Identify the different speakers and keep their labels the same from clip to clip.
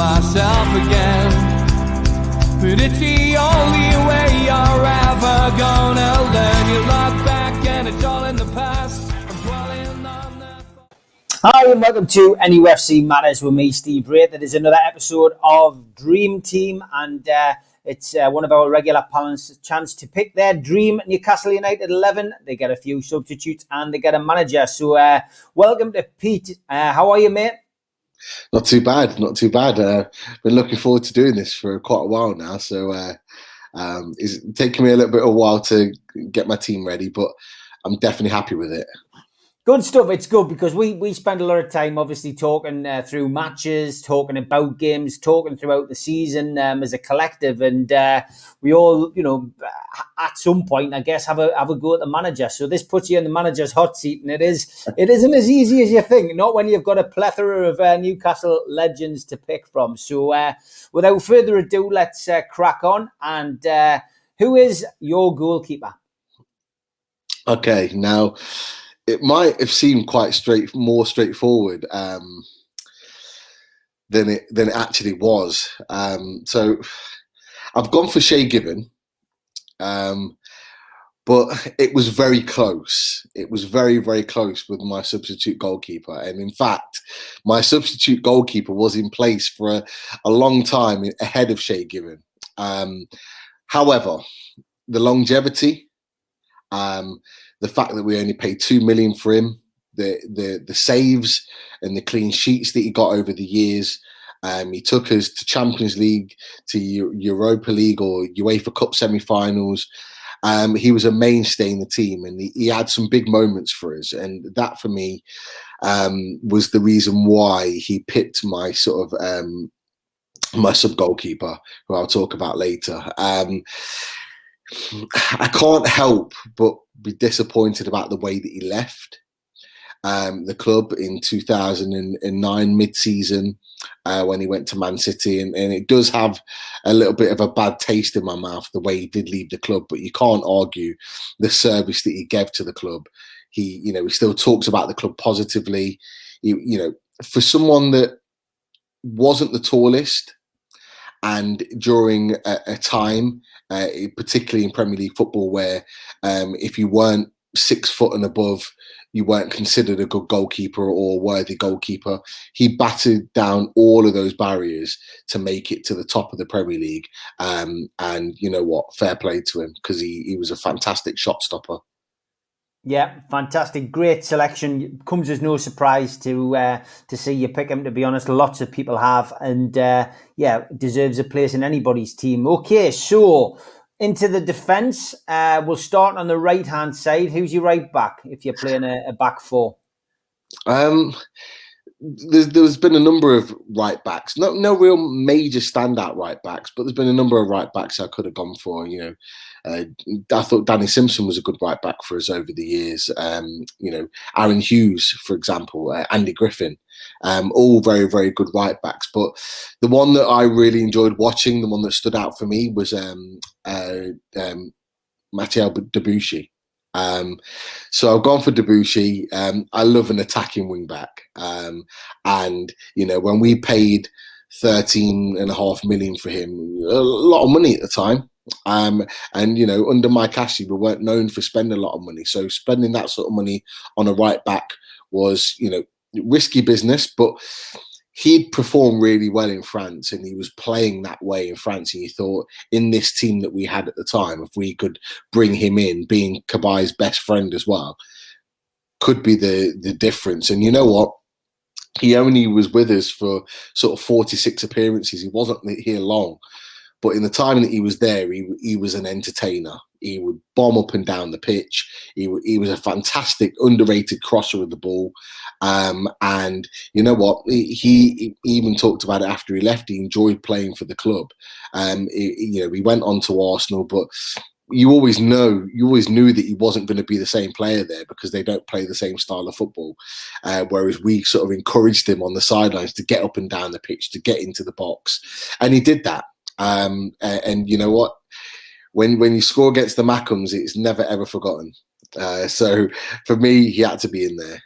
Speaker 1: myself again. But it's the only way you're ever gonna learn. You look back and it's all in the past. I'm dwelling on that.
Speaker 2: Hi and welcome to NUFC Matters with me, Steve Wright. That is another episode of Dream Team, and it's one of our regular panelists' chance to pick their dream Newcastle United 11. They get a few substitutes and they get a manager. So welcome to Pete. How are you, mate?
Speaker 3: Not too bad. Been looking forward to doing this for quite a while now. So it's taking me a little bit of a while to get my team ready, but I'm definitely happy with it.
Speaker 2: Good stuff. It's good because we spend a lot of time obviously talking through matches, talking about games, talking throughout the season as a collective, and we all, at some point, I guess, have a go at the manager. So this puts you in the manager's hot seat, and it isn't as easy as you think. Not when you've got a plethora of Newcastle legends to pick from. So without further ado, let's crack on. And who is your goalkeeper?
Speaker 3: Okay, now. It might have seemed quite more straightforward than it actually was. So I've gone for Shay Given, but it was very close. It was very, very close with my substitute goalkeeper. And in fact, my substitute goalkeeper was in place for a long time ahead of Shay Given. However, the longevity, the fact that we only paid $2 million for him, the saves and the clean sheets that he got over the years. He took us to Champions League, to Europa League or UEFA Cup semi-finals. He was a mainstay in the team, and he had some big moments for us. And that, for me, was the reason why he picked my sort of my sub goalkeeper, who I'll talk about later. I can't help but be disappointed about the way that he left the club in 2009 mid-season when he went to Man City, and it does have a little bit of a bad taste in my mouth the way he did leave the club. But you can't argue the service that he gave to the club. He still talks about the club positively. For someone that wasn't the tallest, and during a time, particularly in Premier League football, where if you weren't 6 foot and above, you weren't considered a good goalkeeper or worthy goalkeeper. He battered down all of those barriers to make it to the top of the Premier League. And you know what? Fair play to him, because he was a fantastic shot stopper.
Speaker 2: Yeah, fantastic. Great selection. Comes as no surprise to see you pick him, to be honest. Lots of people have, and deserves a place in anybody's team. Okay, so into the defence. We'll start on the right-hand side. Who's your right back if you're playing a back four?
Speaker 3: There's been a number of right backs, no real major standout right backs, but there's been a number of right backs I could have gone for. I thought Danny Simpson was a good right back for us over the years. Aaron Hughes, for example, Andy Griffin, all very, very good right backs. But the one that I really enjoyed watching, the one that stood out for me, was Mathieu Debuchy. So I've gone for Debuchy. I love an attacking wing back. And when we paid $13.5 million for him, a lot of money at the time. Under Mike Ashley, we weren't known for spending a lot of money. So spending that sort of money on a right back was, risky business, but he'd performed really well in France, and he was playing that way in France. And you thought, in this team that we had at the time, if we could bring him in, being Kabai's best friend as well, could be the difference. And you know what? He only was with us for sort of 46 appearances. He wasn't here long. But in the time that he was there, he was an entertainer. He would bomb up and down the pitch. He was a fantastic, underrated crosser of the ball. And you know what? He even talked about it after he left. He enjoyed playing for the club. He went on to Arsenal, but you always knew that he wasn't going to be the same player there, because they don't play the same style of football. Whereas we sort of encouraged him on the sidelines to get up and down the pitch, to get into the box, and he did that. And you know what? When you score against the Mackhams, it's never ever forgotten. So for me, he had to be in there.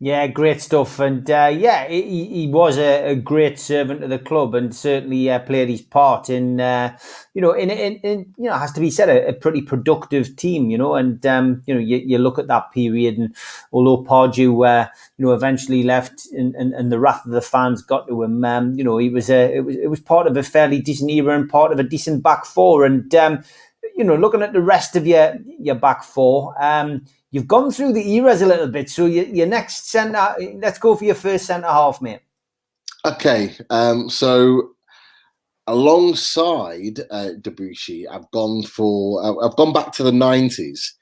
Speaker 2: Yeah, great stuff, and yeah, he was a great servant to the club, and certainly played his part in, in it has to be said, a pretty productive team, and you look at that period, and although Pardew, eventually left, and the wrath of the fans got to him, he was it was part of a fairly decent era and part of a decent back four, and looking at the rest of your back four. You've gone through the eras a little bit, so your next centre. Let's go for your first centre half, mate.
Speaker 3: Okay, so alongside Debussy, I've gone back to the 90s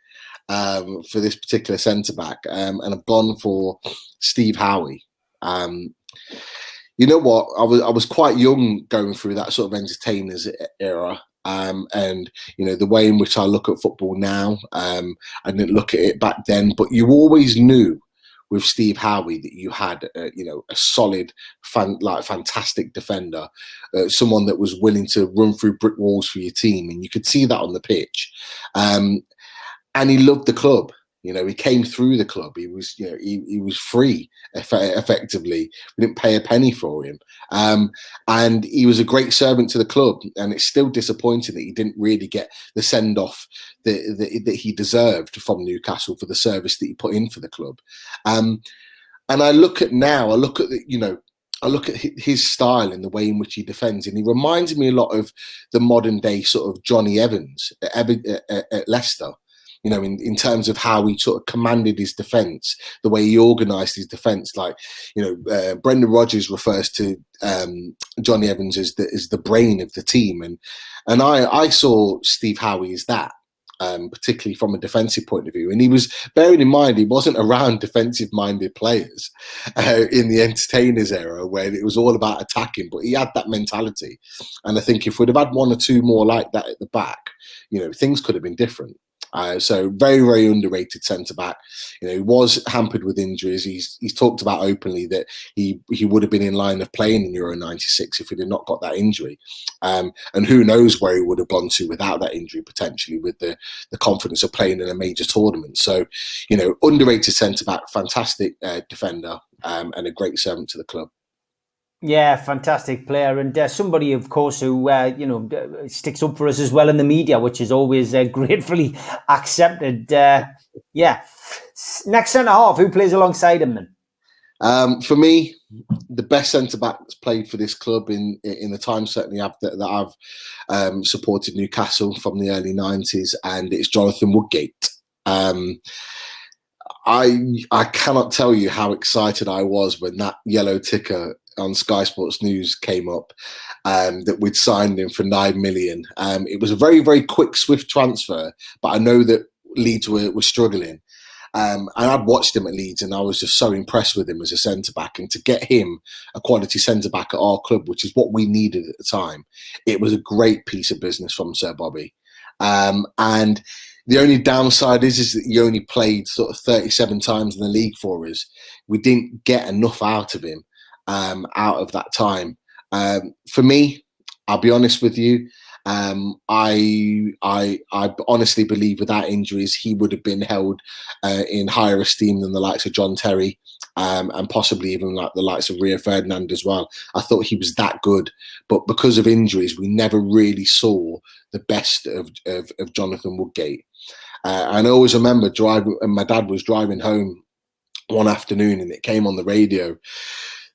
Speaker 3: for this particular centre back, and I've gone for Steve Howie. You know what? I was quite young going through that sort of entertainers era. And the way in which I look at football now, I didn't look at it back then, but you always knew with Steve Howie that you had a solid, fantastic defender, someone that was willing to run through brick walls for your team, and you could see that on the pitch. And he loved the club. He came through the club. He was, he was free effectively. We didn't pay a penny for him, and he was a great servant to the club. And it's still disappointing that he didn't really get the send off that he deserved from Newcastle for the service that he put in for the club. And I look at his style and the way in which he defends, and he reminds me a lot of the modern day sort of Johnny Evans at Leicester. In terms of how he sort of commanded his defence, the way he organised his defence. Brendan Rodgers refers to Johnny Evans as the brain of the team, and I saw Steve Howie as that, particularly from a defensive point of view. And he was, bearing in mind, he wasn't around defensive-minded players in the entertainers era where it was all about attacking, but he had that mentality. And I think if we'd have had one or two more like that at the back, things could have been different. So very, very underrated centre-back. He was hampered with injuries. He's talked about openly that he would have been in line of playing in Euro 96 if he had not got that injury. And who knows where he would have gone to without that injury, potentially, with the confidence of playing in a major tournament. So, underrated centre-back, fantastic defender, and a great servant to the club.
Speaker 2: Yeah, fantastic player, and somebody, of course, who sticks up for us as well in the media, which is always gratefully accepted. Yeah. Next centre half, who plays alongside him then?
Speaker 3: For me, the best centre back that's played for this club in the time certainly that I've supported Newcastle from the early 90s, and it's Jonathan Woodgate. I cannot tell you how excited I was when that yellow ticker on Sky Sports News came up, that we'd signed him for 9 million. It was a very, very quick, swift transfer, but I know that Leeds were struggling. And I'd watched him at Leeds, and I was just so impressed with him as a centre-back. And to get him a quality centre-back at our club, which is what we needed at the time, it was a great piece of business from Sir Bobby. And the only downside is that he only played sort of 37 times in the league for us. We didn't get enough out of him. Out of that time, for me, I'll be honest with you. I honestly believe without injuries, he would have been held in higher esteem than the likes of John Terry, and possibly even like the likes of Rio Ferdinand as well. I thought he was that good, but because of injuries, we never really saw the best of Jonathan Woodgate. And I always remember driving, and my dad was driving home one afternoon, and it came on the radio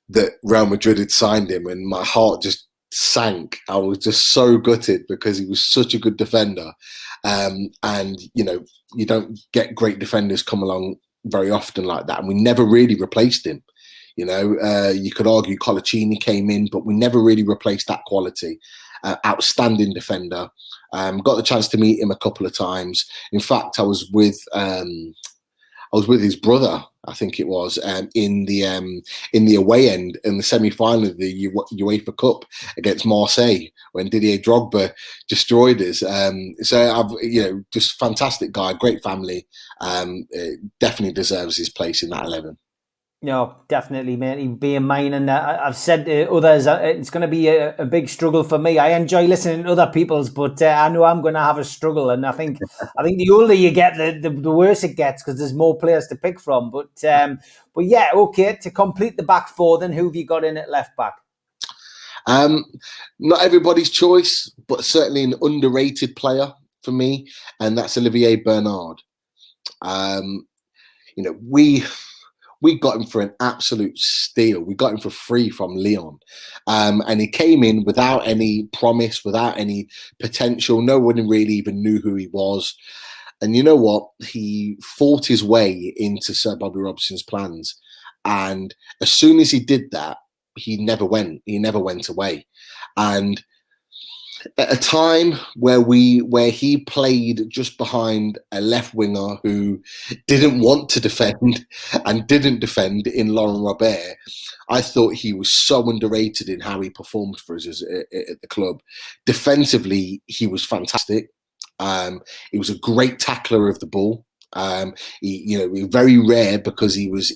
Speaker 3: that Real Madrid had signed him, and my heart just sank. I was just so gutted because he was such a good defender. And, you don't get great defenders come along very often like that. And we never really replaced him. You could argue Colaccini came in, but we never really replaced that quality. Outstanding defender. Got the chance to meet him a couple of times. In fact, I was with his brother, I think it was, in the away end in the semi-final of the UEFA Cup against Marseille when Didier Drogba destroyed us. So I've, just fantastic guy, great family. Definitely deserves his place in that 11.
Speaker 2: No, definitely, mate. He'd be in mine, and I've said to others, it's going to be a big struggle for me. I enjoy listening to other people's, but I know I'm going to have a struggle. And I think the older you get, the worse it gets because there's more players to pick from. But yeah, okay. To complete the back four, then who have you got in at left back?
Speaker 3: Um, Not everybody's choice, but certainly an underrated player for me, and that's Olivier Bernard. You know, we got him for an absolute steal. We got him for free from Lyon. And he came in without any promise, without any potential. No one really even knew who he was. And you know what? He fought his way into Sir Bobby Robson's plans. And as soon as he did that, he never went. He never went away. And at a time where he played just behind a left winger who didn't want to defend and didn't defend in Laurent Robert, I thought he was so underrated in how he performed for us at the club. Defensively, he was fantastic. He was a great tackler of the ball. He was very rare because he was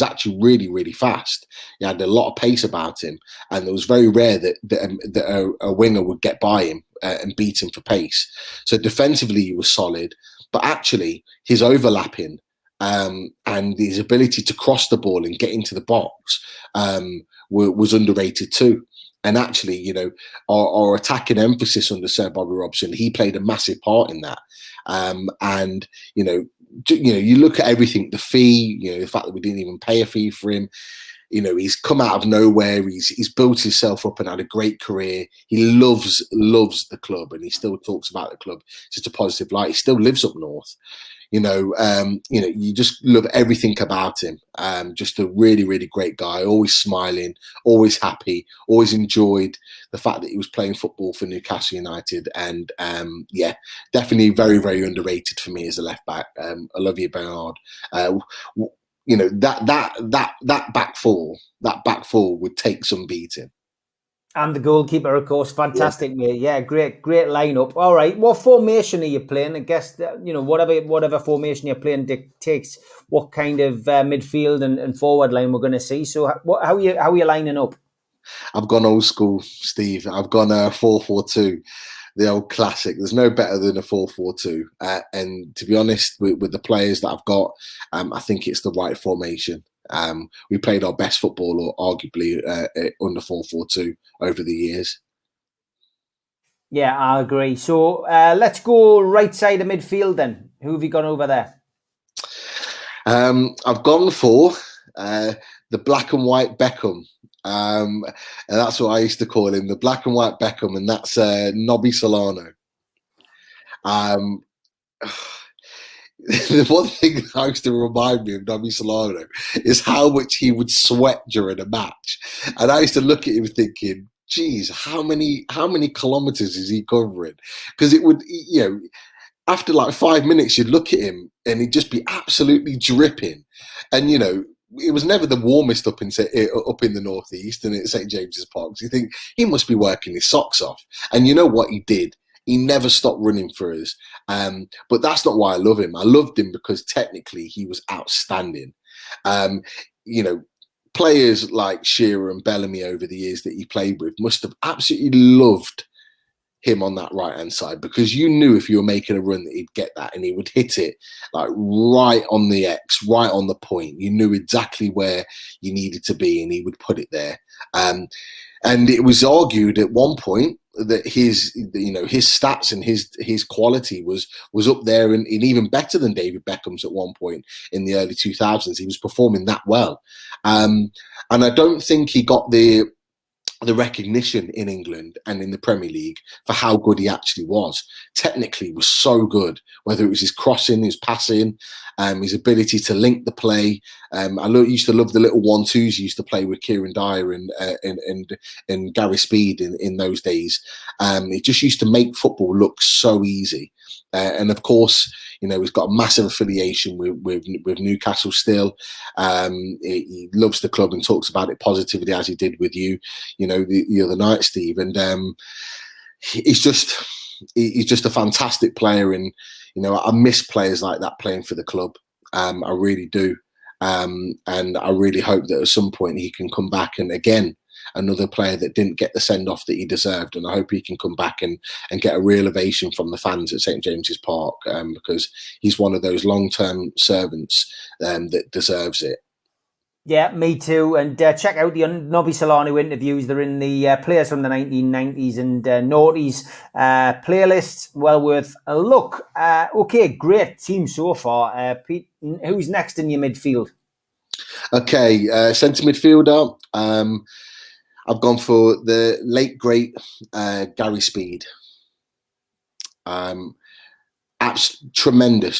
Speaker 3: actually really, really fast. He had a lot of pace about him, and it was very rare that a winger would get by him and beat him for pace. So defensively, he was solid, but actually his overlapping and his ability to cross the ball and get into the box was underrated too. And actually, you know, our attacking emphasis under Sir Bobby Robson, he played a massive part in that. And you look at everything, the fee, you know, the fact that we didn't even pay a fee for him. You know, he's come out of nowhere. He's built himself up and had a great career. He loves the club, and he still talks about the club. It's just a positive light. He still lives up north. You just love everything about him. Just a really, really great guy, always smiling, always happy, always enjoyed the fact that he was playing football for Newcastle United. And definitely very, very underrated for me as a left back. Olivier Bernard. That back four would take some beating.
Speaker 2: And the goalkeeper, of course, fantastic, mate. Yeah, great lineup. All right, what formation are you playing? I guess whatever formation you're playing dictates what kind of midfield and forward line we're going to see. So, how are you lining up?
Speaker 3: I've gone old school, Steve. I've gone 4-4-2, the old classic. There's no better than a 4-4-2. And to be honest, with the players that I've got, I think it's the right formation. We played our best football, or arguably, under 4-4-2 over the years.
Speaker 2: Yeah, I agree. So let's go right side of midfield then. Who have you gone over there?
Speaker 3: I've gone for the black and white Beckham. And that's what I used to call him, the black and white Beckham, and that's Nobby Solano. The one thing that used to remind me of Nobby Solano is how much he would sweat during a match. And I used to look at him thinking, geez, how many kilometers is he covering? Because it would, after like 5 minutes, you'd look at him and he'd just be absolutely dripping. And, it was never the warmest up in the northeast and at St. James's Park. So you think he must be working his socks off. And you know what he did? He never stopped running for us. But that's not why I love him. I loved him because technically he was outstanding. Players like Shearer and Bellamy over the years that he played with must have absolutely loved him on that right-hand side, because you knew if you were making a run that he'd get that and he would hit it like right on the X, right on the point. You knew exactly where you needed to be and he would put it there. And it was argued at one point that his stats and his quality was up there and even better than David Beckham's at one point in the early 2000s. He was performing that well. And I don't think he got the recognition in England and in the Premier League for how good he actually was. Technically, he was so good, whether it was his crossing, his passing, his ability to link the play. I used to love the little 1-2s he used to play with Kieran Dyer and Gary Speed in those days. It just used to make football look so easy. And of course, he's got a massive affiliation with Newcastle still. He loves the club and talks about it positively, as he did with you, the other night, Steve. And he's just a fantastic player. And I miss players like that playing for the club. I really do. And I really hope that at some point he can come back, and again, another player that didn't get the send-off that he deserved. And I hope he can come back and get a real ovation from the fans at St James's Park, because he's one of those long-term servants that deserves it.
Speaker 2: Yeah, me too. And check out the Nobby Solano interviews. They're in the Players from the 1990s and Noughties playlist. Well worth a look. Okay, great team so far. Pete, who's next in your midfield?
Speaker 3: Okay, centre midfielder. I've gone for the late great Gary Speed. Tremendous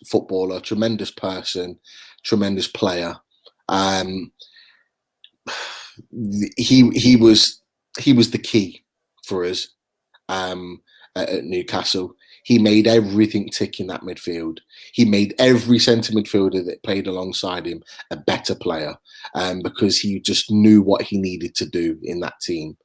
Speaker 3: footballer, tremendous person, tremendous player. He was the key for us at Newcastle. He made everything tick in that midfield. He made every centre midfielder that played alongside him a better player, because he just knew what he needed to do in that team.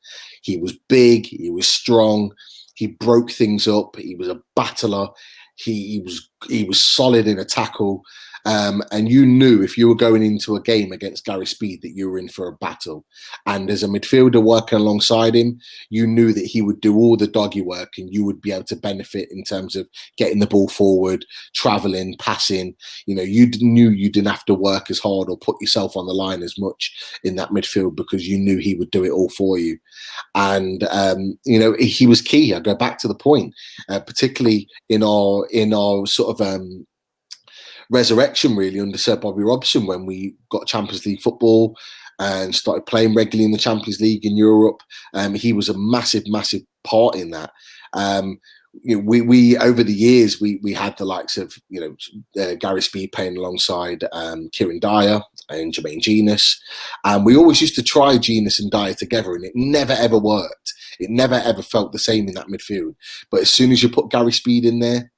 Speaker 3: He was big, he was strong, he broke things up, he was a battler, he was solid in a tackle. And you knew if you were going into a game against Gary Speed that you were in for a battle. And as a midfielder working alongside him, you knew that he would do all the doggy work and you would be able to benefit in terms of getting the ball forward, travelling, passing. You know, you knew you didn't have to work as hard or put yourself on the line as much in that midfield because you knew he would do it all for you. And, you know, he was key. I go back to the point, particularly in our sort of resurrection really under Sir Bobby Robson, when we got Champions League football and started playing regularly in the Champions League in Europe. He was a massive part in that. You know, we over the years we had the likes of, you know, Gary Speed playing alongside Kieran Dyer and Jermaine Genius, and we always used to try Genius and Dyer together, and it never ever worked. It never ever felt the same in that midfield. But as soon as you put Gary Speed in there,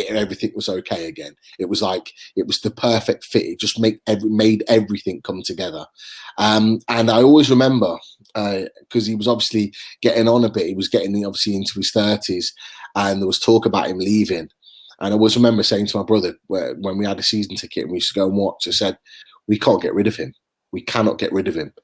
Speaker 3: everything was okay again. It was like it was the perfect fit. It just made everything come together. And I always remember, because he was obviously getting on a bit. He was getting obviously into his 30s, and there was talk about him leaving. And I always remember saying to my brother, when we had a season ticket and we used to go and watch, I said, we can't get rid of him. We cannot get rid of him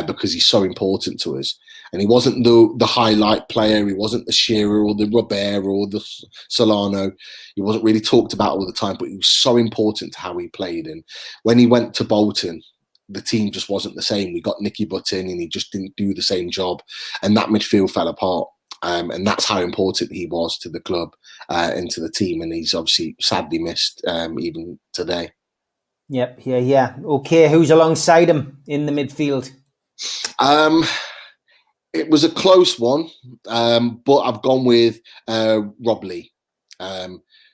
Speaker 3: because he's so important to us. And he wasn't the highlight player. He wasn't the Shearer or the Robert or the Solano. He wasn't really talked about all the time, but he was so important to how he played. And when he went to Bolton, the team just wasn't the same. We got Nicky Butt in and he just didn't do the same job. And that midfield fell apart. And that's how important he was to the club and to the team. And he's obviously sadly missed even today.
Speaker 2: Yep, yeah. Okay, who's alongside him in the midfield?
Speaker 3: It was a close one, but I've gone with Rob Lee.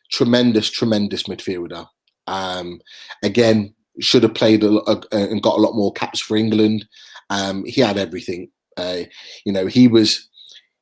Speaker 3: Tremendous midfielder. Again, should have played and got a lot more caps for England. He had everything. You know, he was,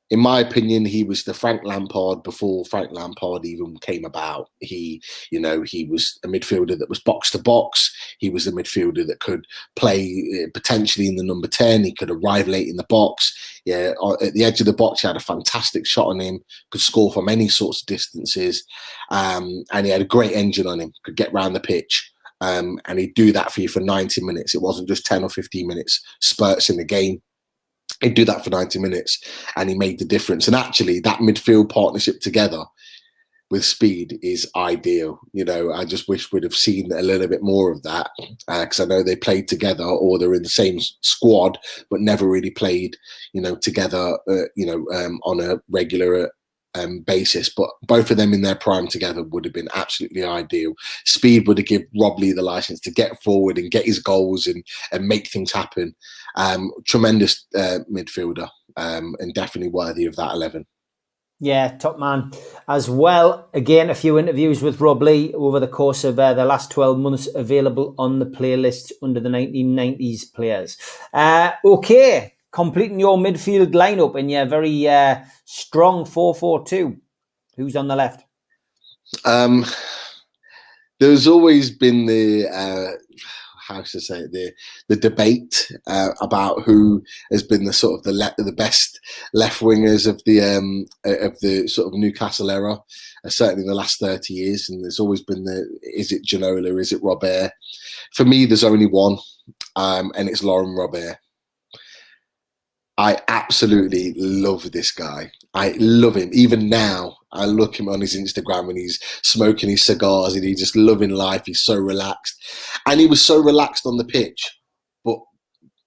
Speaker 3: in my opinion, he was the Frank Lampard before Frank Lampard even came about. He was a midfielder that was box to box. He was a midfielder that could play potentially in the number 10. He could arrive late in the box. Yeah, at the edge of the box, he had a fantastic shot on him. Could score from any sorts of distances, and he had a great engine on him. Could get round the pitch, and he'd do that for you for 90 minutes. It wasn't just 10 or 15 minutes spurts in the game. He'd do that for 90 minutes and he made the difference. And actually that midfield partnership together with Speed is ideal. You know, I just wish we'd have seen a little bit more of that because I know they played together or they're in the same squad, but never really played, you know, together, on a regular basis. But both of them in their prime together would have been absolutely ideal. Speed would have given Rob Lee the license to get forward and get his goals and make things happen. Tremendous midfielder and definitely worthy of that 11.
Speaker 2: Yeah, top man as well. Again, a few interviews with Rob Lee over the course of the last 12 months available on the playlist under the 1990s players. Okay, completing your midfield lineup in your very strong 4-4-2. Who's on the left?
Speaker 3: There's always been the how to say it, the debate about who has been the sort of the best left wingers of the sort of Newcastle era, certainly in the last 30 years. And there's always been is it Ginola, is it Robert? For me, there's only one, and it's Laurent Robert. I absolutely love this guy. I love him. Even now, I look him on his Instagram when he's smoking his cigars and he's just loving life. He's so relaxed. And he was so relaxed on the pitch. But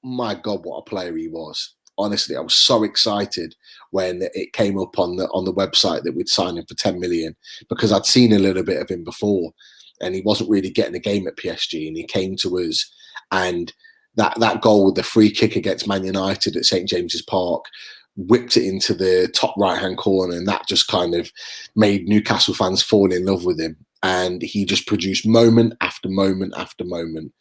Speaker 3: my God, what a player he was. Honestly, I was so excited when it came up on the website that we'd sign him for 10 million, because I'd seen a little bit of him before and he wasn't really getting a game at PSG, and he came to us, and that goal with the free kick against Man United at St James's Park whipped it into the top right-hand corner, and that just kind of made Newcastle fans fall in love with him. And he just produced moment after moment after moment.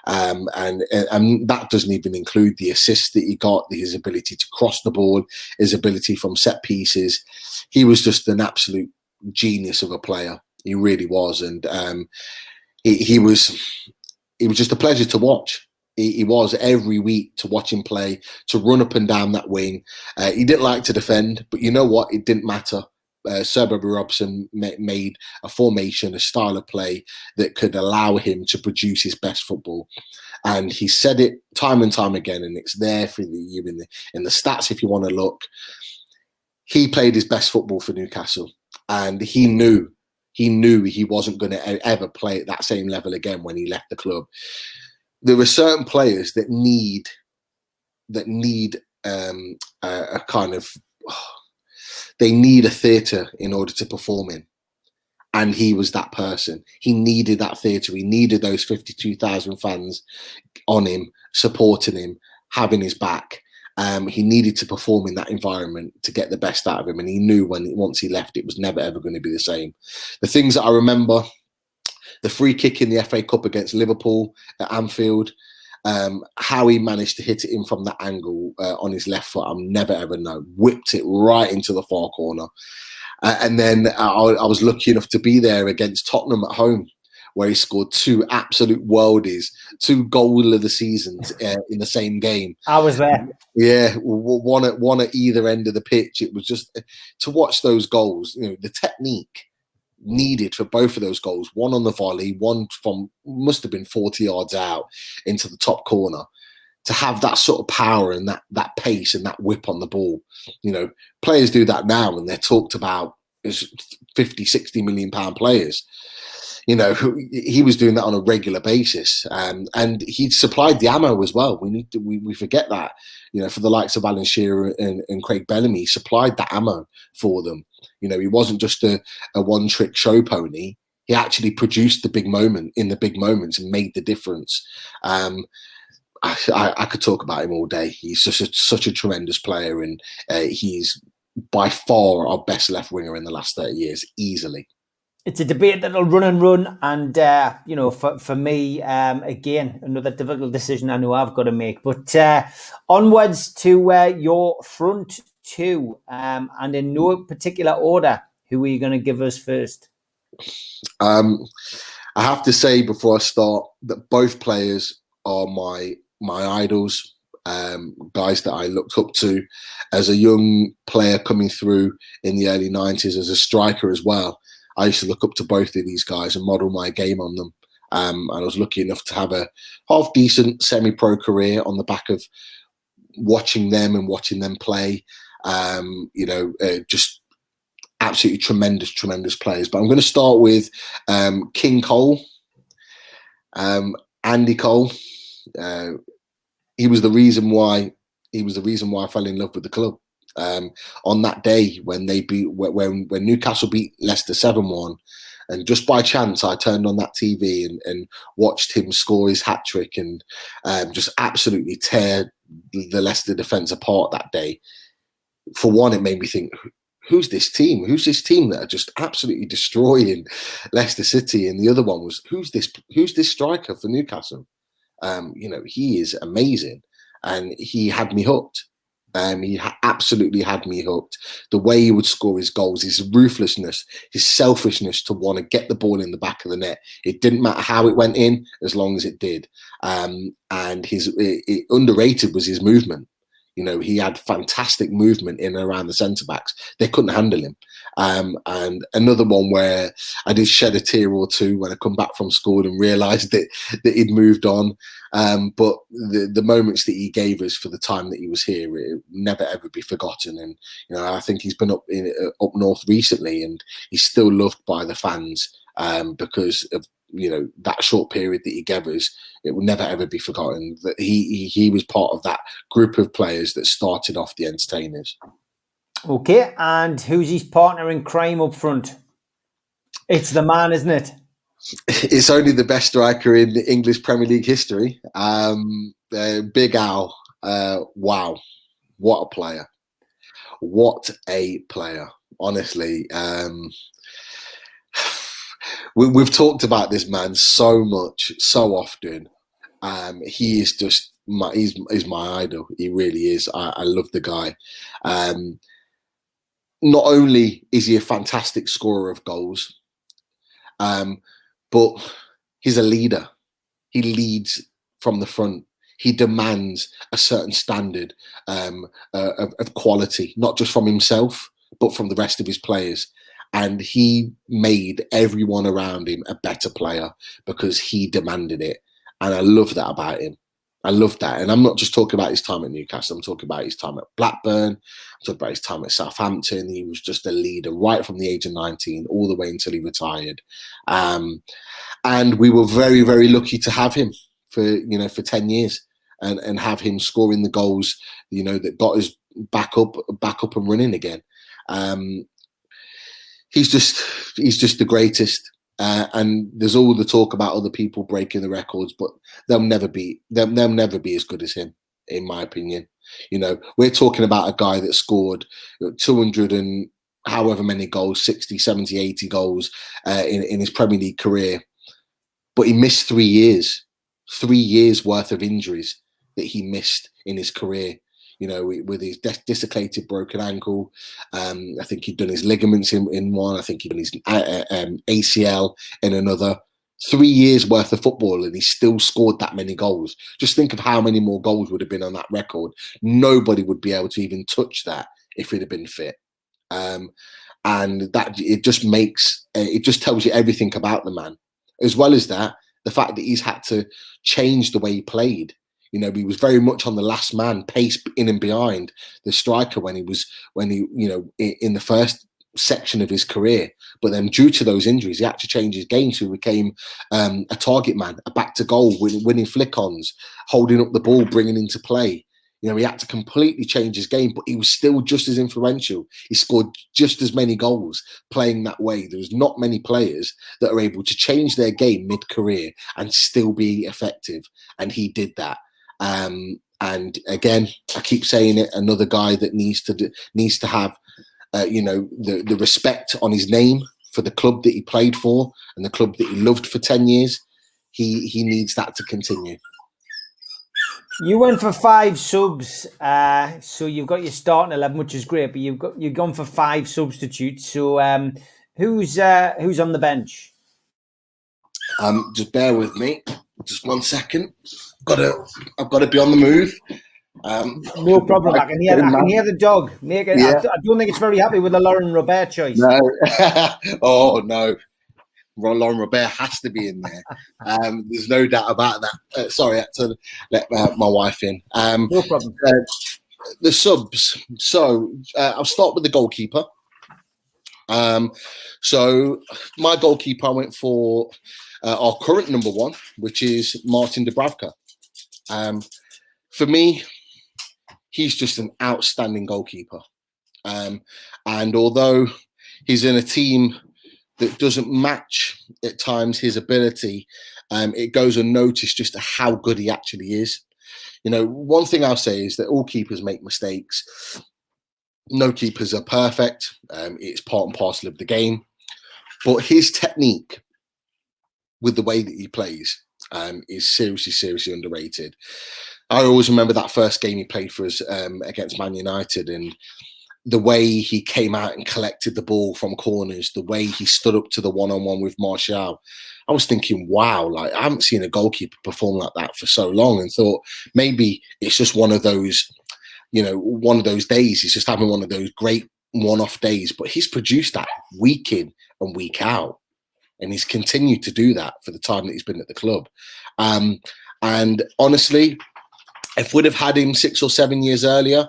Speaker 3: And that doesn't even include the assists that he got, his ability to cross the ball, his ability from set pieces. He was just an absolute genius of a player. He really was. And he was just a pleasure to watch. He was every week, to watch him play, to run up and down that wing. He didn't like to defend, but you know what? It didn't matter. Sir Bobby Robson made a formation, a style of play that could allow him to produce his best football. And he said it time and time again, and it's there for you in the stats if you want to look. He played his best football for Newcastle, and he knew he wasn't going to ever play at that same level again when he left the club. There are certain players that need a kind of they need a theatre in order to perform in, and he was that person. He needed that theatre. He needed those 52,000 fans on him, supporting him, having his back. He needed to perform in that environment to get the best out of him, and he knew once he left, it was never ever going to be the same. The things that I remember: the free kick in the FA Cup against Liverpool at Anfield, how he managed to hit it in from that angle on his left foot, I'll never ever know. Whipped it right into the far corner. And then I was lucky enough to be there against Tottenham at home, where he scored two absolute worldies, 2 goal of the seasons in the same game.
Speaker 2: I was there.
Speaker 3: Yeah, one at either end of the pitch. It was just to watch those goals, the technique needed for both of those goals, one on the volley, one from must have been 40 yards out into the top corner, to have that sort of power and that pace and that whip on the ball. Players do that now and they're talked about as 50, 60 million pound players. He was doing that on a regular basis, and he supplied the ammo as well. We forget that, for the likes of Alan Shearer and Craig Bellamy, he supplied that ammo for them. He wasn't just a one-trick show pony. He actually produced the big moment in the big moments and made the difference. I could talk about him all day. He's such a tremendous player, and he's by far our best left winger in the last 30 years, easily.
Speaker 2: It's a debate that'll run and run, and for me, again, another difficult decision I know I've got to make. But onwards to your front two, and in no particular order, who are you going to give us first?
Speaker 3: I have to say before I start that both players are my idols, guys that I looked up to as a young player coming through in the early 90s as a striker as well. I used to look up to both of these guys and model my game on them. And I was lucky enough to have a half decent semi-pro career on the back of watching them and watching them play. Just absolutely tremendous players. But I'm going to start with King Cole, Andy Cole. He was the reason why I fell in love with the club. On that day when when Newcastle beat Leicester 7-1, and just by chance I turned on that TV and watched him score his hat-trick and just absolutely tear the Leicester defence apart that day. For one, it made me think, who's this team? Who's this team that are just absolutely destroying Leicester City? And the other one was, who's this striker for Newcastle? He is amazing, and he had me hooked. Absolutely had me hooked. The way he would score his goals, his ruthlessness, his selfishness to want to get the ball in the back of the net. It didn't matter how it went in, as long as it did. And underrated was his movement. You know, he had fantastic movement in and around the centre backs. They couldn't handle him. And another one where I did shed a tear or two when I come back from school and realised that he'd moved on. But the moments that he gave us for the time that he was here, it will never ever be forgotten. And you know, I think he's been up north recently, and he's still loved by the fans because of, you know, that short period that he gave us. It will never ever be forgotten that he was part of that group of players that started off the Entertainers.
Speaker 2: Okay, and who's his partner in crime up front? It's the man, isn't it?
Speaker 3: It's only the best striker in English Premier League history. Big Al. Wow, what a player! What a player! Honestly, we've talked about this man so much, so often. He is just he's my idol. He really is. I love the guy. Not only is he a fantastic scorer of goals, but he's a leader. He leads from the front. He demands a certain standard of quality, not just from himself, but from the rest of his players. And he made everyone around him a better player because he demanded it. And I love that about him. I love that. And I'm not just talking about his time at Newcastle. I'm talking about his time at Blackburn. I'm talking about his time at Southampton. He was just a leader right from the age of 19 all the way until he retired. And we were very, very lucky to have him for 10 years and have him scoring the goals, you know, that got us back up and running again. He's just the greatest. And there's all the talk about other people breaking the records, but they'll never be as good as him, in my opinion. You know, we're talking about a guy that scored 200 and however many goals, 60, 70, 80 goals in his Premier League career. But he missed 3 years worth of injuries that he missed in his career. You know, with his dislocated broken ankle. I think he'd done his ligaments in one. I think he'd done his ACL in another. 3 years worth of football, and he still scored that many goals. Just think of how many more goals would have been on that record. Nobody would be able to even touch that if he'd have been fit. And that it just tells you everything about the man. As well as that, the fact that he's had to change the way he played. You know, he was very much on the last man, pace in and behind the striker when he in the first section of his career. But then due to those injuries, he had to change his game. So he became a target man, a back to goal, winning flick-ons, holding up the ball, bringing into play. You know, he had to completely change his game, but he was still just as influential. He scored just as many goals playing that way. There's not many players that are able to change their game mid-career and still be effective. And he did that. And again, I keep saying it, another guy that needs to have, the respect on his name for the club that he played for and the club that he loved for 10 years. He needs that to continue.
Speaker 2: You went for 5 subs, so you've got your starting 11, which is great. But you've gone for 5 substitutes. So who's on the bench?
Speaker 3: Just bear with me, just 1 second. I've got to be on the move.
Speaker 2: No problem. I can hear the dog. I don't think it's very happy with the Lauren Robert choice.
Speaker 3: No. Oh no. Lauren Robert has to be in there. There's no doubt about that. Sorry, I had to let my wife in.
Speaker 2: No problem.
Speaker 3: The subs. So I'll start with the goalkeeper. So my goalkeeper, I went for our current number 1, which is Martin Dubravka. For me, he's just an outstanding goalkeeper. And although he's in a team that doesn't match at times his ability, it goes unnoticed just how good he actually is. You know, one thing I'll say is that all keepers make mistakes. No keepers are perfect. It's part and parcel of the game. But his technique with the way that he plays is seriously, seriously underrated. I always remember that first game he played for us against Man United, and the way he came out and collected the ball from corners, the way he stood up to the one-on-one with Martial. I was thinking, wow, like I haven't seen a goalkeeper perform like that for so long, and thought maybe it's just one of those, one of those days. He's just having one of those great one-off days, but he's produced that week in and week out, and he's continued to do that for the time that he's been at the club. And honestly, if we'd have had him 6 or 7 years earlier,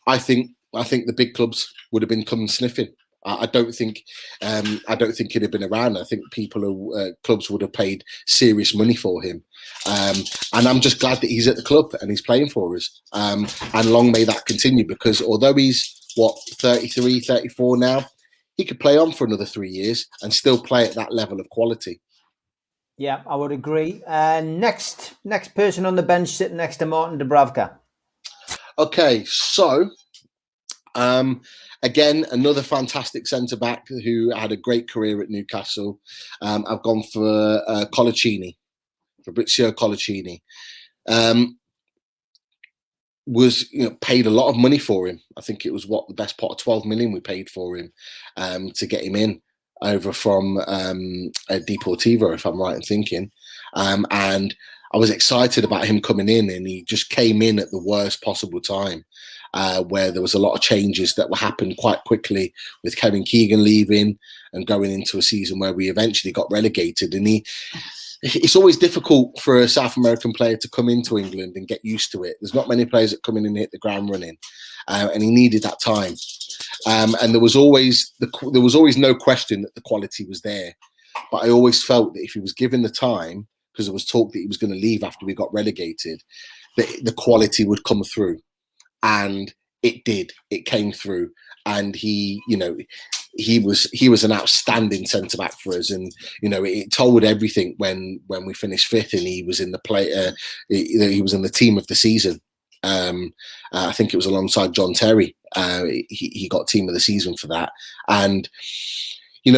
Speaker 3: I think the big clubs would have been coming sniffing. I don't think he'd have been around. I think clubs would have paid serious money for him. And I'm just glad that he's at the club and he's playing for us. And long may that continue, because although he's 33, 34 now, he could play on for another 3 years and still play at that level of quality.
Speaker 2: Yeah, I would agree. Next person on the bench sitting next to Martin Dubravka.
Speaker 3: Okay, so again, another fantastic centre-back who had a great career at Newcastle. I've gone for Fabrizio Colaccini. Was paid a lot of money for him. I think it was the best part of 12 million we paid for him to get him in over from Deportivo, if I'm right in thinking. And I was excited about him coming in, and he just came in at the worst possible time, where there was a lot of changes that were happening quite quickly, with Kevin Keegan leaving and going into a season where we eventually got relegated. And it's always difficult for a South American player to come into England and get used to it. There's not many players that come in and hit the ground running, and he needed that time. And there was always no question that the quality was there. But I always felt that if he was given the time, because there was talk that he was going to leave after we got relegated, that the quality would come through. And it did. It came through. And he was an outstanding centre back for us, and it told everything when we finished fifth and he was in the play. He was in the team of the season. I think it was alongside John Terry. He got team of the season for that, and he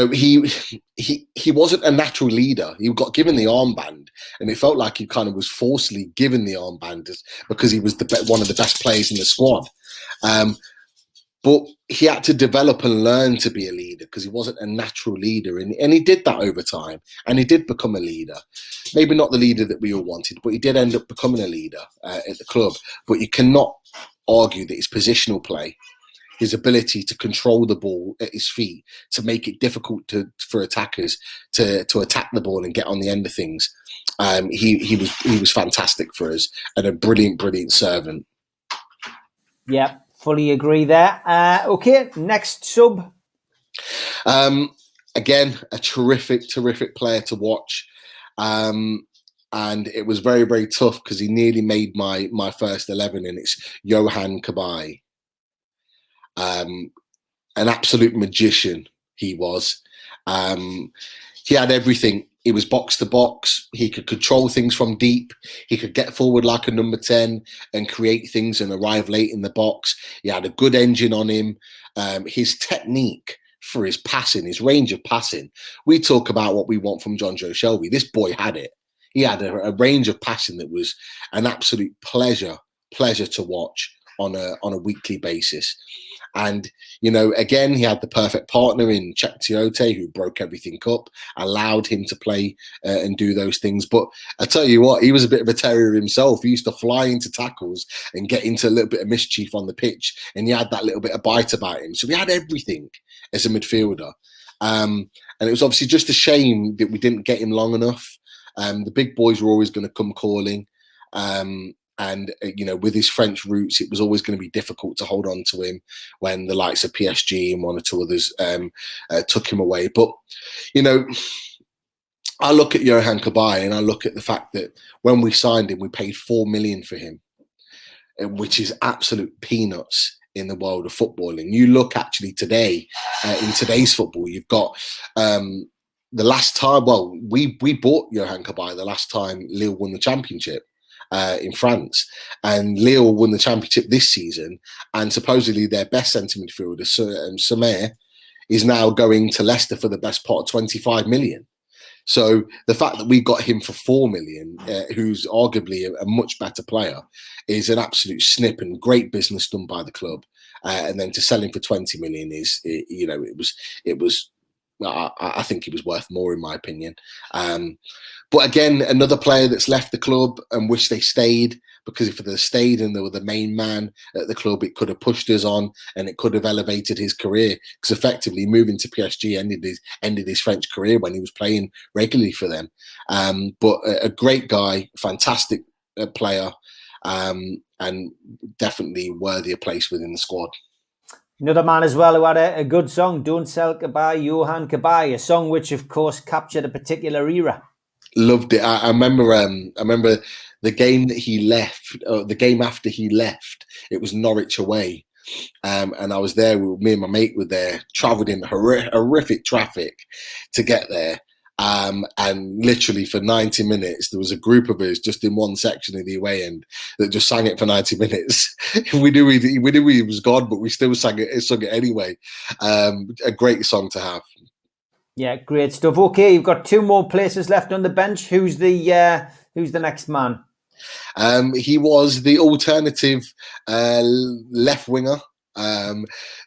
Speaker 3: wasn't a natural leader. He got given the armband, and it felt like he kind of was forcibly given the armband because he was one of the best players in the squad. But he had to develop and learn to be a leader, because he wasn't a natural leader. And he did that over time. And he did become a leader. Maybe not the leader that we all wanted, but he did end up becoming a leader at the club. But you cannot argue that his positional play, his ability to control the ball at his feet, to make it difficult for attackers to attack the ball and get on the end of things, he was fantastic for us, and a brilliant servant.
Speaker 2: Yeah. Fully agree there. Okay, next sub.
Speaker 3: Again, a terrific player to watch. And it was very, very tough because he nearly made my first 11, and it's Yohan Cabaye. An absolute magician he was. He had everything. He was box to box. He could control things from deep. He could get forward like a number 10 and create things and arrive late in the box. He had a good engine on him. His technique for his passing, his range of passing. We talk about what we want from John Joe Shelby. This boy had it. He had a range of passing that was an absolute pleasure to watch on a weekly basis. And, again, he had the perfect partner in Cheick Tiote, who broke everything up, allowed him to play and do those things. But I tell you what, he was a bit of a terrier himself. He used to fly into tackles and get into a little bit of mischief on the pitch. And he had that little bit of bite about him. So we had everything as a midfielder. And it was obviously just a shame that we didn't get him long enough. The big boys were always going to come calling. And, with his French roots, it was always going to be difficult to hold on to him when the likes of PSG and one or two others took him away. But, I look at Yohan Cabaye and I look at the fact that when we signed him, we paid 4 million for him, which is absolute peanuts in the world of footballing. You look actually today, in today's football, you've got the last time, we bought Yohan Cabaye the last time Lille won the championship. In France, and Lille won the championship this season, and supposedly their best centre midfielder, Sommer, is now going to Leicester for the best part of 25 million. So the fact that we got him for 4 million, who's arguably a much better player, is an absolute snip and great business done by the club. And then to sell him for 20 million it was. I think he was worth more, in my opinion. But again, another player that's left the club and wish they stayed, because if they stayed and they were the main man at the club, it could have pushed us on and it could have elevated his career. Because effectively, moving to PSG ended his French career when he was playing regularly for them. But a great guy, fantastic player, and definitely worthy a place within the squad.
Speaker 2: Another man as well who had a good song, Don't Sell Kabay, Johan Kabay, a song which, of course, captured a particular era.
Speaker 3: Loved it. I remember the game that he left, the game after he left, it was Norwich away. And I was there, me and my mate were there, travelled in horrific traffic to get there. And literally for 90 minutes, there was a group of us just in one section of the away end that just sang it for 90 minutes. we knew he was gone, but we still sung it anyway. A great song to have.
Speaker 2: Yeah, great stuff. Okay, you've got 2 more places left on the bench. Who's the next man?
Speaker 3: He was the alternative left winger.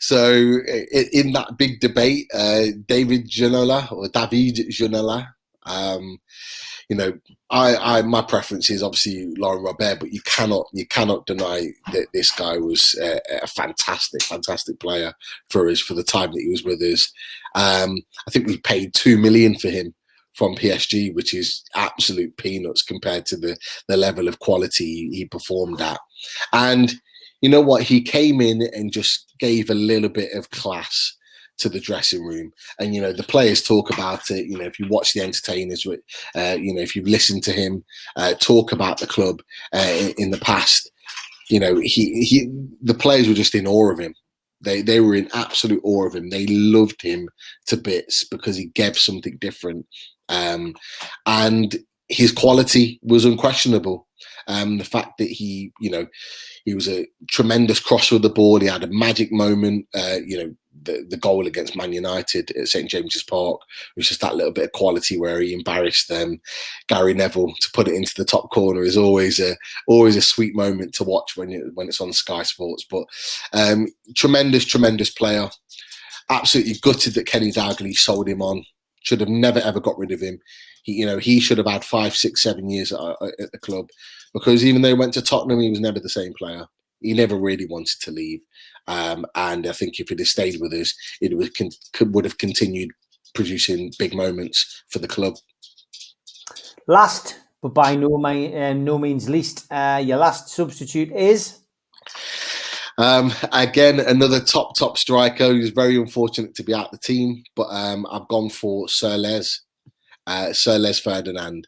Speaker 3: So in that big debate, Davey Ginola, my preference is obviously Laurent Robert, but you cannot deny that this guy was a fantastic player for us for the time that he was with us. I think we paid 2 million for him from PSG, which is absolute peanuts compared to the level of quality he performed at. And you know what? He came in and just gave a little bit of class to the dressing room. And, the players talk about it. If you watch the entertainers, if you've listened to him talk about the club in the past, the players were just in awe of him. They were in absolute awe of him. They loved him to bits because he gave something different. And his quality was unquestionable. The fact that he was a tremendous crosser of the ball. He had a magic moment. The goal against Man United at St James's Park was just that little bit of quality where he embarrassed them. Gary Neville to put it into the top corner is always a sweet moment to watch when it's on Sky Sports. But tremendous player. Absolutely gutted that Kenny Dalglish sold him on. Should have never ever got rid of him. He should have had 5, 6, 7 years at the club, because even though he went to Tottenham, he was never the same player. He never really wanted to leave. And I think if he'd have stayed with us, it would have continued producing big moments for the club.
Speaker 2: Last, but by no means least, your last substitute is?
Speaker 3: Again, another top striker who's very unfortunate to be out the team, but I've gone for Sir Les Ferdinand.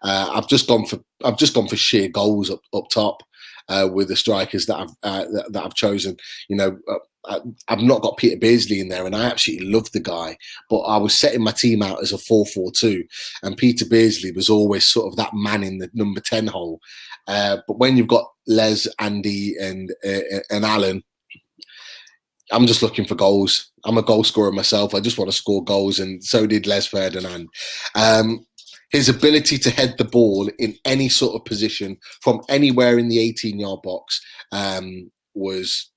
Speaker 3: I've just gone for sheer goals up top with the strikers that I've chosen. I've not got Peter Beardsley in there, and I absolutely love the guy. But I was setting my team out as a 4-4-2, and Peter Beardsley was always sort of that man in the number 10 hole. But when you've got Les, Andy, and Alan, I'm just looking for goals. I'm a goal scorer myself. I just want to score goals, and so did Les Ferdinand. His ability to head the ball in any sort of position from anywhere in the 18-yard box was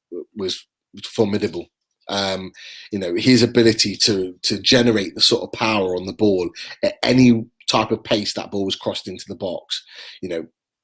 Speaker 3: formidable. His ability to generate the sort of power on the ball at any type of pace that ball was crossed into the box.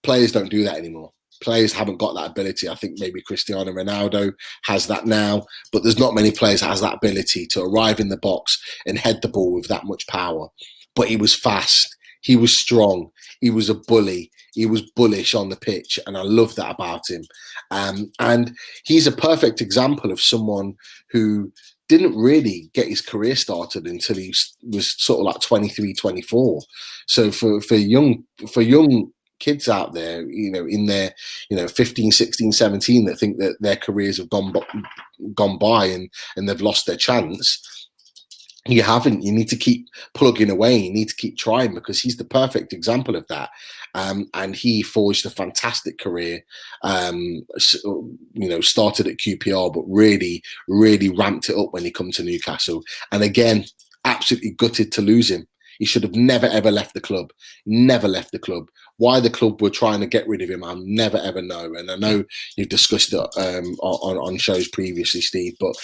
Speaker 3: Players don't do that anymore. Players haven't got that ability. I think maybe Cristiano Ronaldo has that now, but there's not many players that has that ability to arrive in the box and head the ball with that much power. But he was fast. He was strong. He was a bully. He was bullish on the pitch, and I love that about him. And he's a perfect example of someone who didn't really get his career started until he was sort of like 23, 24. So for young kids out there, in their 15, 16, 17 that think that their careers have gone by and they've lost their chance, you haven't. You need to keep plugging away. You need to keep trying, because he's the perfect example of that. And he forged a fantastic career. Started at QPR, but really, really ramped it up when he come to Newcastle. And again, absolutely gutted to lose him. He should have never, ever left the club. Never left the club. Why the club were trying to get rid of him, I'll never, ever know. And I know you've discussed it on shows previously, Steve, but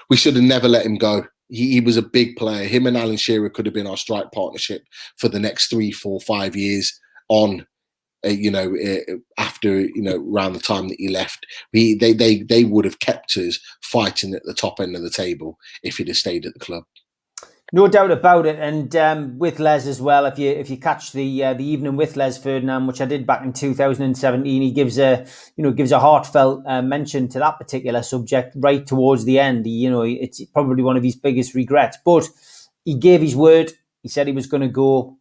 Speaker 3: we should have never let him go. He was a big player. Him and Alan Shearer could have been our strike partnership for the next 3, 4, 5 years on. After around the time that he left, they would have kept us fighting at the top end of the table if he'd have stayed at the club.
Speaker 2: No doubt about it, and with Les as well. If you catch the evening with Les Ferdinand, which I did back in 2017, he gives a heartfelt mention to that particular subject right towards the end. It's probably one of his biggest regrets, but he gave his word. He said he was going to go.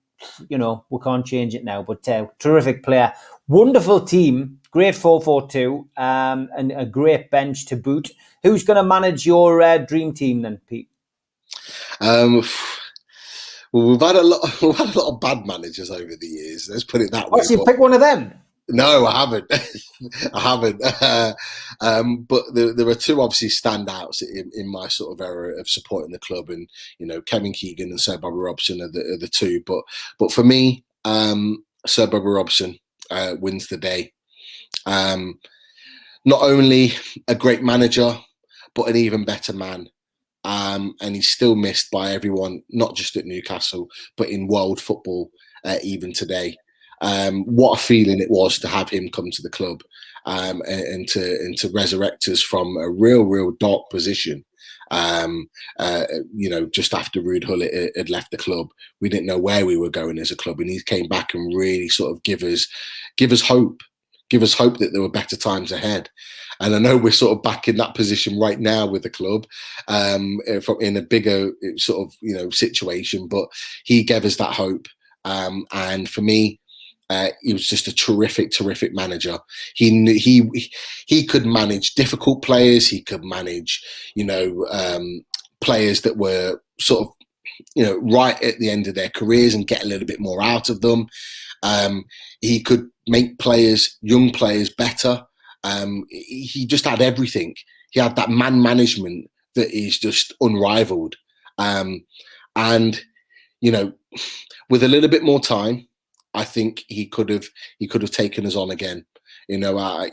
Speaker 2: We can't change it now. But terrific player, wonderful team, great 4-4-2, and a great bench to boot. Who's going to manage your dream team then, Pete?
Speaker 3: Well, we've had a lot of bad managers over the years. Let's put it that way.
Speaker 2: So you pick one of them?
Speaker 3: No, I haven't. I haven't. But there are two obviously standouts in my sort of era of supporting the club, and Kevin Keegan and Sir Bobby Robson are the two. But for me, Sir Bobby Robson wins the day. Not only a great manager, but an even better man. And he's still missed by everyone, not just at Newcastle, but in world football even today. What a feeling it was to have him come to the club and to resurrect us from a real dark position. Just after Ruud Gullit had left the club, we didn't know where we were going as a club, and he came back and really sort of give us hope that there were better times ahead. And I know we're sort of back in that position right now with the club, in a bigger sort of situation. But he gave us that hope, and for me, he was just a terrific manager. He could manage difficult players. He could manage, players that were sort of, right at the end of their careers and get a little bit more out of them. He could make young players better. He just had everything. He had that man management that is just unrivaled. And with a little bit more time, I think he could have taken us on again. I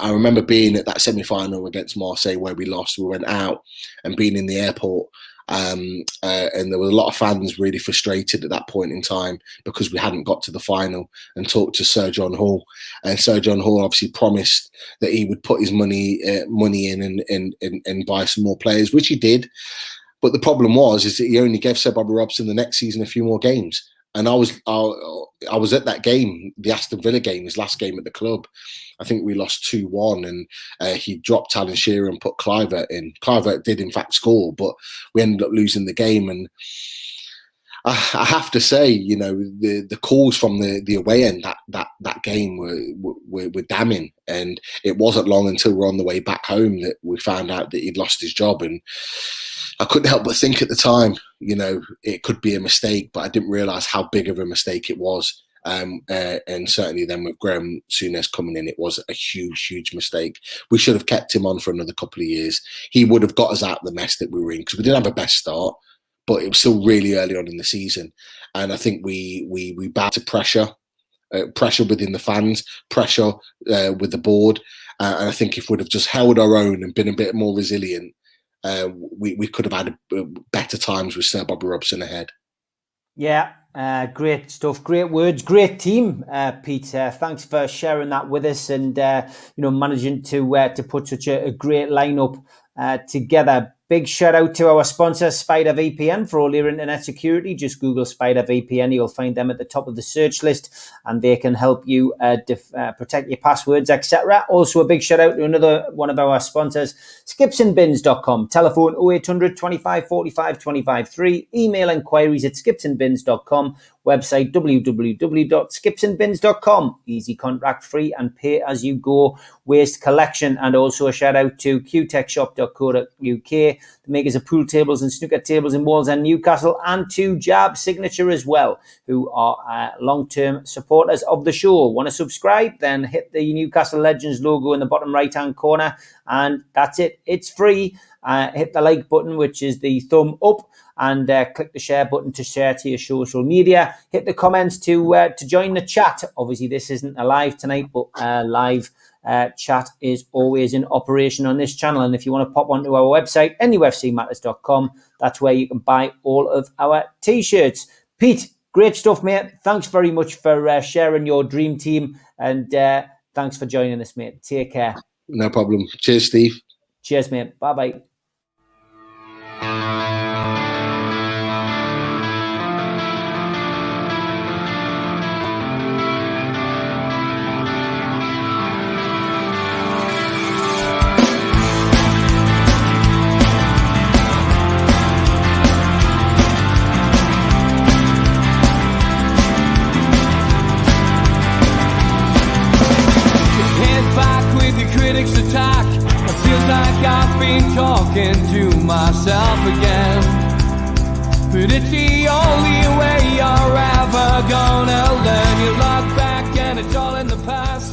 Speaker 3: remember being at that semi-final against Marseille where we lost. We went out and being in the airport, and there were a lot of fans really frustrated at that point in time because we hadn't got to the final, and talked to Sir John Hall. And Sir John Hall obviously promised that he would put his money in and buy some more players, which he did. But the problem is that he only gave Sir Bobby Robson the next season a few more games. And I was at that game, the Aston Villa game, his last game at the club. I think we lost 2-1, and he dropped Alan Shearer and put Kluivert in. Kluivert did in fact score, but we ended up losing the game. And I have to say, the calls from the away end that game were damning. And it wasn't long until we're on the way back home that we found out that he'd lost his job. And I couldn't help but think at the time, it could be a mistake, but I didn't realise how big of a mistake it was. And certainly then with Graham Souness coming in, it was a huge mistake. We should have kept him on for another couple of years. He would have got us out of the mess that we were in, because we didn't have a best start, but it was still really early on in the season. And I think we bowed to pressure within the fans, pressure with the board. And I think if we'd have just held our own and been a bit more resilient, we could have had better times with Sir Bobby Robson ahead. Yeah,
Speaker 2: great stuff, great words, great team, Pete. Thanks for sharing that with us, and managing to put such a great lineup together. Big shout out to our sponsor, Spider VPN, for all your internet security. Just Google Spider VPN. You'll find them at the top of the search list, and they can help you protect your passwords, etc. Also, a big shout out to another one of our sponsors, skipsandbins.com. Telephone 0800 25 45 25 3. Email inquiries at skipsandbins.com. Website www.skipsandbins.com. Easy, contract free, and pay as you go waste collection. And also a shout out to qtechshop.co.uk, the makers of pool tables and snooker tables in Wallsend, Newcastle, and to Jab Signature as well, who are long-term supporters of the show. Want to subscribe? Then hit the Newcastle Legends logo in the bottom right-hand corner, and that's it. It's free. hit the like button, which is the thumb up, and click the share button to share to your social media. Hit the comments to join the chat. Obviously, this isn't a live tonight, but live chat is always in operation on this channel. And if you want to pop onto our website, nufcmatters.com, that's where you can buy all of our t-shirts. Pete, great stuff, mate. Thanks very much for sharing your dream team, and thanks for joining us, mate. Take care.
Speaker 3: No problem. Cheers, Steve.
Speaker 2: Cheers, mate. Bye-bye.
Speaker 1: Critics attack. It feels like I've been talking to myself again. But it's the only way you're ever gonna learn. You look back and it's all in the past.